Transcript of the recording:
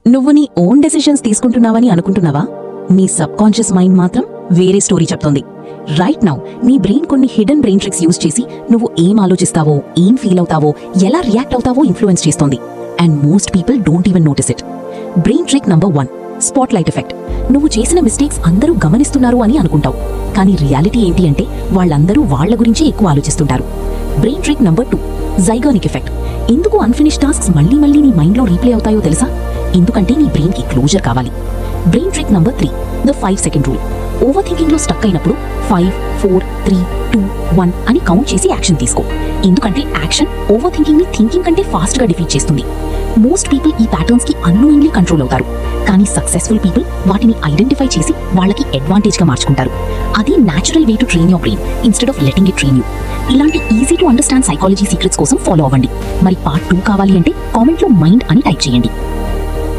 నువ్వు నీ own decisions తీసుకుంటున్నావని అనుకుంటున్నావా? నీ సబ్ కాన్షియస్ మైండ్ మాత్రం వేరే స్టోరీ చెప్తోంది. రైట్ నౌ నీ బ్రెయిన్ కొన్ని హిడెన్ బ్రెయిన్ ట్రిక్స్ యూజ్ చేసి నువ్వు ఏం ఆలోచిస్తావో, ఏం ఫీల్ అవుతావో, ఎలా రియాక్ట్ అవుతావో ఇన్ఫ్లుయెన్స్ చేస్తోంది. And most people don't even notice it. Brain trick number 1, spot light effect. నువ్వు చేసిన మిస్టేక్స్ అందరూ గమనిస్తున్నారు అని అనుకుంటావు, కానీ రియాలిటీ ఏంటి అంటే వాళ్ళందరూ వాళ్ల గురించే ఎక్కువ ఆలోచిస్తుంటారు. Brain trick number 2, Zeigarnik effect. ఎందుకు అన్ఫినిష్ టాస్క్స్ మళ్ళీ మళ్ళీ నీ మైండ్లో రీప్లే అవుతాయో తెలుసా? ఎందుకంటే నీ బ్రెయిన్కి క్లోజర్ కావాలి. Brain trick number 3, the 5 second rule. ఓవర్ థింకింగ్లో స్టక్ అయినప్పుడు 5, 4, 3, 2, 1 అని కౌంట్ చేసి యాక్షన్ తీసుకో. ఎందుకంటే యాక్షన్ ఓవర్ థింకింగ్ని థింకింగ్ కంటే ఫాస్ట్గా డిఫీట్ చేస్తుంది. మోస్ట్ పీపుల్ ఈ ప్యాటర్న్స్కి అన్నోయింగ్లీ కంట్రోల్ అవుతారు, కానీ సక్సెస్ఫుల్ పీపుల్ వాటిని ఐడెంటిఫై చేసి వాళ్ళకి అడ్వాంటేజ్గా మార్చుకుంటారు. అది natural way to train your brain instead of letting it train you. ఇలాంటి easy to understand psychology secrets కోసం ఫాలో అవ్వండి. మరి పార్ట్ 2 కావాలి అంటే కామెంట్లో మైండ్ అని టైప్ చేయండి.